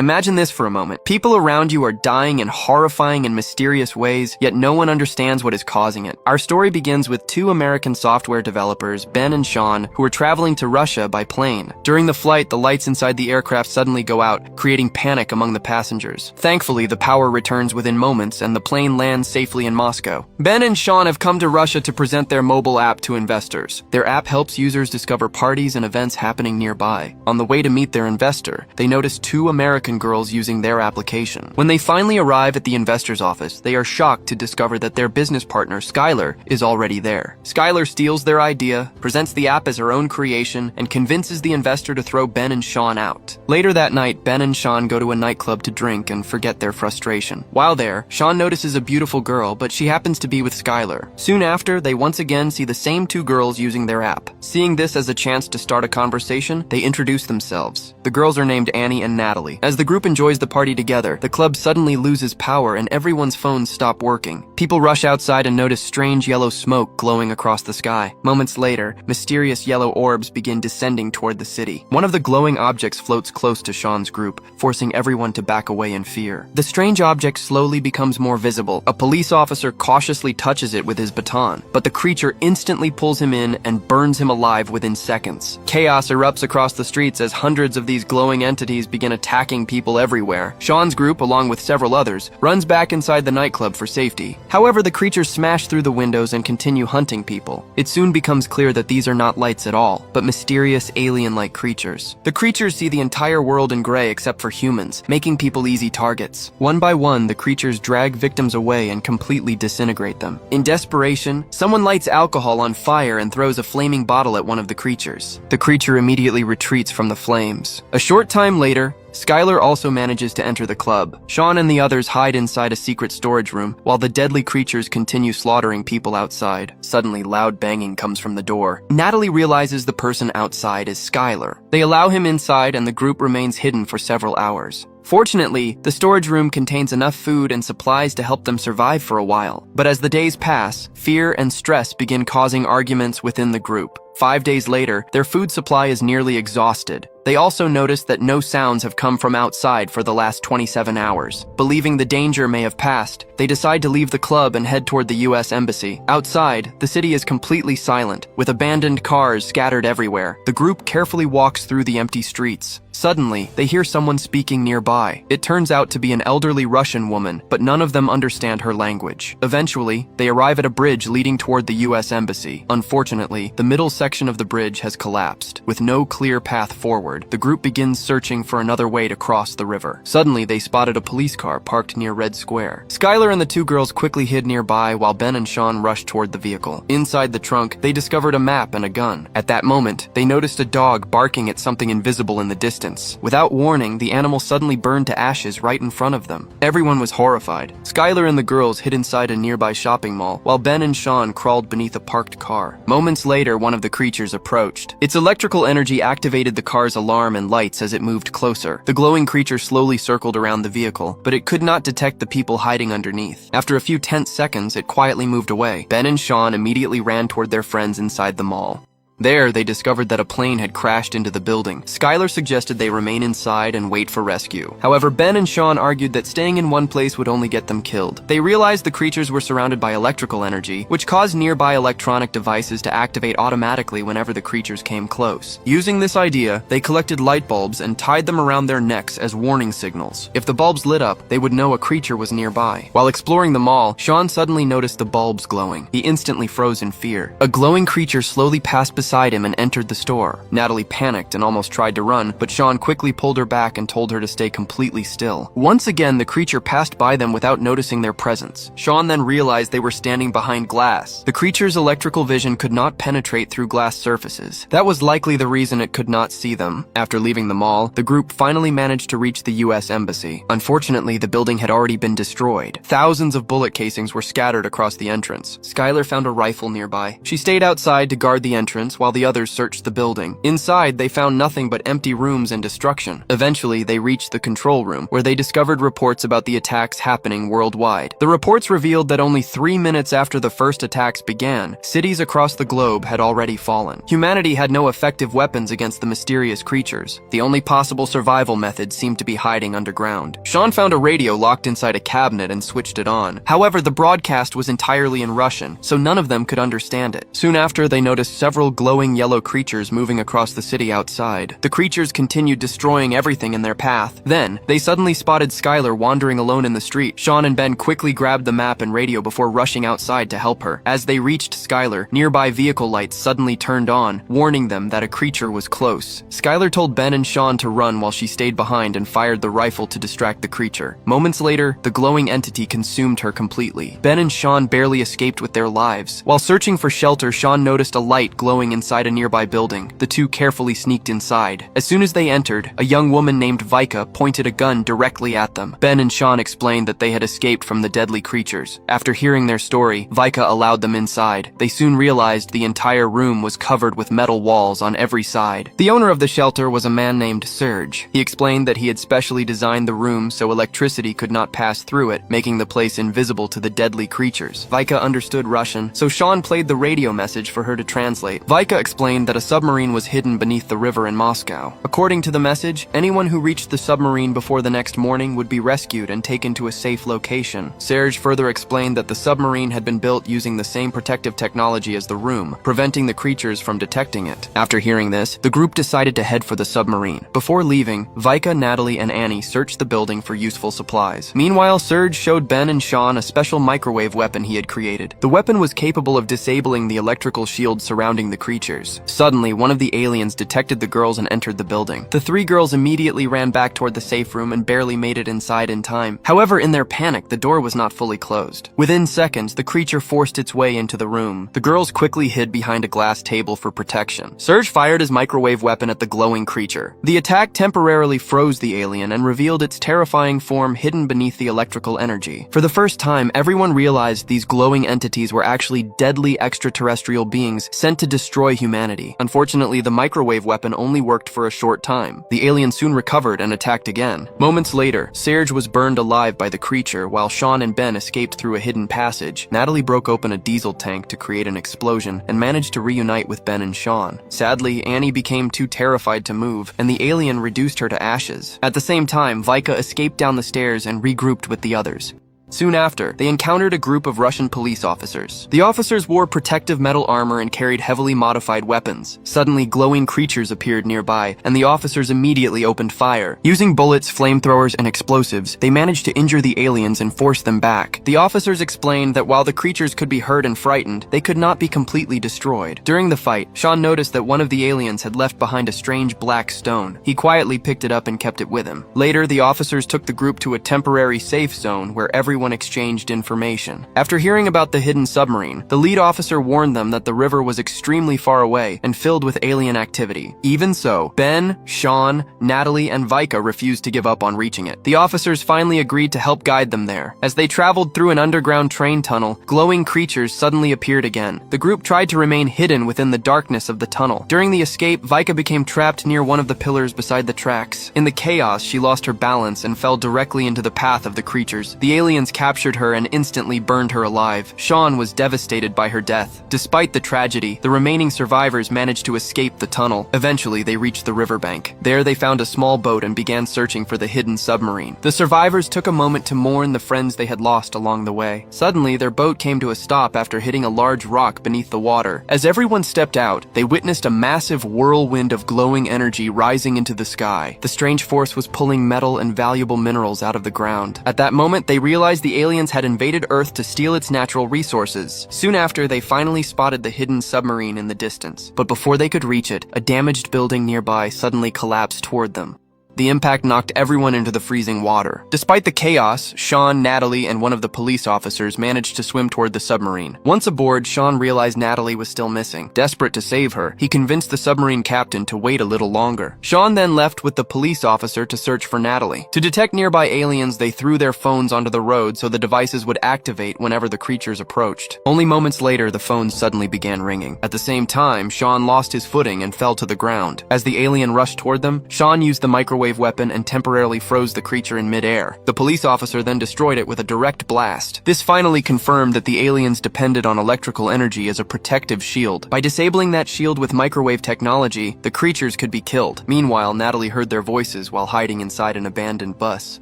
Imagine this for a moment. People around you are dying in horrifying and mysterious ways, yet no one understands what is causing it. Our story begins with two American software developers, Ben and Sean, who are traveling to Russia by plane. During the flight, the lights inside the aircraft suddenly go out, creating panic among the passengers. Thankfully, the power returns within moments and the plane lands safely in Moscow. Ben and Sean have come to Russia to present their mobile app to investors. Their app helps users discover parties and events happening nearby. On the way to meet their investor, they notice two American girls using their application. When they finally arrive at the investor's office, they are shocked to discover that their business partner, Skylar, is already there. Skylar steals their idea, presents the app as her own creation, and convinces the investor to throw Ben and Sean out. Later that night, Ben and Sean go to a nightclub to drink and forget their frustration. While there, Sean notices a beautiful girl, but she happens to be with Skylar. Soon after, they once again see the same two girls using their app. Seeing this as a chance to start a conversation, they introduce themselves. The girls are named Annie and Natalie. As the group enjoys the party together, the club suddenly loses power and everyone's phones stop working. People rush outside and notice strange yellow smoke glowing across the sky. Moments later, mysterious yellow orbs begin descending toward the city. One of the glowing objects floats close to Sean's group, forcing everyone to back away in fear. The strange object slowly becomes more visible. A police officer cautiously touches it with his baton, but the creature instantly pulls him in and burns him alive within seconds. Chaos erupts across the streets as hundreds of these glowing entities begin attacking people everywhere. Sean's group, along with several others, runs back inside the nightclub for safety. However, the creatures smash through the windows and continue hunting people. It soon becomes clear that these are not lights at all, but mysterious alien-like creatures. The creatures see the entire world in gray except for humans, making people easy targets. One by one, the creatures drag victims away and completely disintegrate them. In desperation, someone lights alcohol on fire and throws a flaming bottle at one of the creatures. The creature immediately retreats from the flames. A short time later, Skylar also manages to enter the club. Sean and the others hide inside a secret storage room, while the deadly creatures continue slaughtering people outside. Suddenly, loud banging comes from the door. Natalie realizes the person outside is Skylar. They allow him inside and the group remains hidden for several hours. Fortunately, the storage room contains enough food and supplies to help them survive for a while. But as the days pass, fear and stress begin causing arguments within the group. 5 days later, their food supply is nearly exhausted. They also notice that no sounds have come from outside for the last 27 hours. Believing the danger may have passed, they decide to leave the club and head toward the US Embassy. Outside, the city is completely silent, with abandoned cars scattered everywhere. The group carefully walks through the empty streets. Suddenly, they hear someone speaking nearby. It turns out to be an elderly Russian woman, but none of them understand her language. Eventually, they arrive at a bridge leading toward the US Embassy. Unfortunately, the middle section of the bridge has collapsed. With no clear path forward, the group begins searching for another way to cross the river. Suddenly, they spotted a police car parked near Red Square. Skylar and the two girls quickly hid nearby while Ben and Sean rushed toward the vehicle. Inside the trunk, they discovered a map and a gun. At that moment, they noticed a dog barking at something invisible in the distance. Without warning, the animal suddenly burned to ashes right in front of them. Everyone was horrified. Skylar and the girls hid inside a nearby shopping mall, while Ben and Sean crawled beneath a parked car. Moments later, one of the creatures approached. Its electrical energy activated the car's alarm and lights as it moved closer. The glowing creature slowly circled around the vehicle, but it could not detect the people hiding underneath. After a few tense seconds, it quietly moved away. Ben and Sean immediately ran toward their friends inside the mall. There, they discovered that a plane had crashed into the building. Skylar suggested they remain inside and wait for rescue. However, Ben and Sean argued that staying in one place would only get them killed. They realized the creatures were surrounded by electrical energy, which caused nearby electronic devices to activate automatically whenever the creatures came close. Using this idea, they collected light bulbs and tied them around their necks as warning signals. If the bulbs lit up, they would know a creature was nearby. While exploring the mall, Sean suddenly noticed the bulbs glowing. He instantly froze in fear. A glowing creature slowly passed beside him and entered the store. Natalie panicked and almost tried to run, but Sean quickly pulled her back and told her to stay completely still. Once again, the creature passed by them without noticing their presence. Sean then realized they were standing behind glass. The creature's electrical vision could not penetrate through glass surfaces. That was likely the reason it could not see them. After leaving the mall, the group finally managed to reach the US Embassy. Unfortunately, the building had already been destroyed. Thousands of bullet casings were scattered across the entrance. Skylar found a rifle nearby. She stayed outside to guard the entrance, moments while the others searched the building. Inside, they found nothing but empty rooms and destruction. Eventually, they reached the control room, where they discovered reports about the attacks happening worldwide. The reports revealed that only 3 minutes after the first attacks began, cities across the globe had already fallen. Humanity had no effective weapons against the mysterious creatures. The only possible survival method seemed to be hiding underground. Sean found a radio locked inside a cabinet and switched it on. However, the broadcast was entirely in Russian, so none of them could understand it. Soon after, they noticed several glowing yellow creatures moving across the city outside. The creatures continued destroying everything in their path. Then, they suddenly spotted Skylar wandering alone in the street. Sean and Ben quickly grabbed the map and radio before rushing outside to help her. As they reached Skylar, nearby vehicle lights suddenly turned on, warning them that a creature was close. Skylar told Ben and Sean to run while she stayed behind and fired the rifle to distract the creature. Moments later, the glowing entity consumed her completely. Ben and Sean barely escaped with their lives. While searching for shelter, Sean noticed a light glowing inside a nearby building. The two carefully sneaked inside. As soon as they entered, a young woman named Vika pointed a gun directly at them. Ben and Sean explained that they had escaped from the deadly creatures. After hearing their story, Vika allowed them inside. They soon realized the entire room was covered with metal walls on every side. The owner of the shelter was a man named Serge. He explained that he had specially designed the room so electricity could not pass through it, making the place invisible to the deadly creatures. Vika understood Russian, so Sean played the radio message for her to translate. Vika explained that a submarine was hidden beneath the river in Moscow. According to the message, anyone who reached the submarine before the next morning would be rescued and taken to a safe location. Serge further explained that the submarine had been built using the same protective technology as the room, preventing the creatures from detecting it. After hearing this, the group decided to head for the submarine. Before leaving, Vika, Natalie, and Annie searched the building for useful supplies. Meanwhile, Serge showed Ben and Sean a special microwave weapon he had created. The weapon was capable of disabling the electrical shield surrounding the creatures. Suddenly, one of the aliens detected the girls and entered the building. The three girls immediately ran back toward the safe room and barely made it inside in time. However, in their panic, the door was not fully closed. Within seconds, the creature forced its way into the room. The girls quickly hid behind a glass table for protection. Serge fired his microwave weapon at the glowing creature. The attack temporarily froze the alien and revealed its terrifying form hidden beneath the electrical energy. For the first time, everyone realized these glowing entities were actually deadly extraterrestrial beings sent to destroy humanity. Unfortunately, the microwave weapon only worked for a short time. The alien soon recovered and attacked again. Moments later, Serge was burned alive by the creature while Sean and Ben escaped through a hidden passage. Natalie broke open a diesel tank to create an explosion and managed to reunite with Ben and Sean. Sadly, Annie became too terrified to move, and the alien reduced her to ashes. At the same time, Vika escaped down the stairs and regrouped with the others. Soon after, they encountered a group of Russian police officers. The officers wore protective metal armor and carried heavily modified weapons. Suddenly, glowing creatures appeared nearby, and the officers immediately opened fire. Using bullets, flamethrowers, and explosives, they managed to injure the aliens and force them back. The officers explained that while the creatures could be hurt and frightened, they could not be completely destroyed. During the fight, Sean noticed that one of the aliens had left behind a strange black stone. He quietly picked it up and kept it with him. Later, the officers took the group to a temporary safe zone where everyone exchanged information. After hearing about the hidden submarine, the lead officer warned them that the river was extremely far away and filled with alien activity. Even so, Ben, Sean, Natalie, and Vika refused to give up on reaching it. The officers finally agreed to help guide them there. As they traveled through an underground train tunnel, glowing creatures suddenly appeared again. The group tried to remain hidden within the darkness of the tunnel. During the escape, Vika became trapped near one of the pillars beside the tracks. In the chaos, she lost her balance and fell directly into the path of the creatures. The aliens captured her and instantly burned her alive. Sean was devastated by her death. Despite the tragedy, the remaining survivors managed to escape the tunnel. Eventually, they reached the riverbank. There, they found a small boat and began searching for the hidden submarine. The survivors took a moment to mourn the friends they had lost along the way. Suddenly, their boat came to a stop after hitting a large rock beneath the water. As everyone stepped out, they witnessed a massive whirlwind of glowing energy rising into the sky. The strange force was pulling metal and valuable minerals out of the ground. At that moment, they realized the aliens had invaded Earth to steal its natural resources. Soon after, they finally spotted the hidden submarine in the distance. But before they could reach it, a damaged building nearby suddenly collapsed toward them. The impact knocked everyone into the freezing water. Despite the chaos, Sean, Natalie, and one of the police officers managed to swim toward the submarine. Once aboard, Sean realized Natalie was still missing. Desperate to save her, he convinced the submarine captain to wait a little longer. Sean then left with the police officer to search for Natalie. To detect nearby aliens, they threw their phones onto the road so the devices would activate whenever the creatures approached. Only moments later, the phones suddenly began ringing. At the same time, Sean lost his footing and fell to the ground. As the alien rushed toward them, Sean used the microwave weapon and temporarily froze the creature in midair. The police officer then destroyed it with a direct blast. This finally confirmed that the aliens depended on electrical energy as a protective shield. By disabling that shield with microwave technology, the creatures could be killed. Meanwhile, Natalie heard their voices while hiding inside an abandoned bus.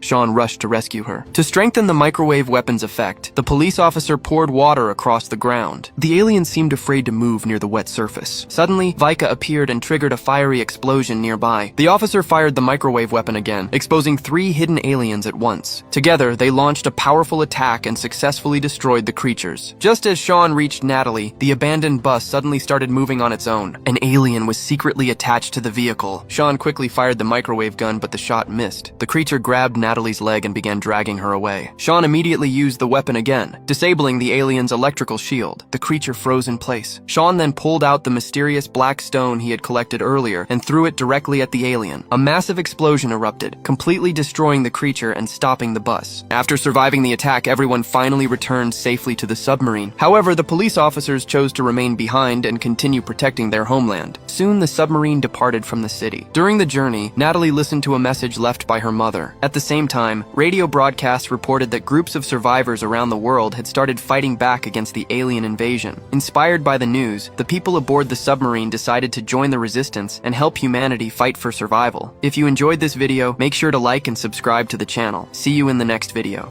Sean rushed to rescue her. To strengthen the microwave weapon's effect, the police officer poured water across the ground. The aliens seemed afraid to move near the wet surface. Suddenly, Vika appeared and triggered a fiery explosion nearby. The officer fired the microwave weapon again, exposing 3 hidden aliens at once. Together, they launched a powerful attack and successfully destroyed the creatures. Just as Sean reached Natalie, the abandoned bus suddenly started moving on its own. An alien was secretly attached to the vehicle. Sean quickly fired the microwave gun, but the shot missed. The creature grabbed Natalie's leg and began dragging her away. Sean immediately used the weapon again, disabling the alien's electrical shield. The creature froze in place. Sean then pulled out the mysterious black stone he had collected earlier and threw it directly at the alien. A massive explosion erupted, completely destroying the creature and stopping the bus. After surviving the attack, everyone finally returned safely to the submarine. However, the police officers chose to remain behind and continue protecting their homeland. Soon, the submarine departed from the city. During the journey, Natalie listened to a message left by her mother. At the same time, radio broadcasts reported that groups of survivors around the world had started fighting back against the alien invasion. Inspired by the news, the people aboard the submarine decided to join the resistance and help humanity fight for survival. If you enjoyed this video, make sure to like and subscribe to the channel. See you in the next video.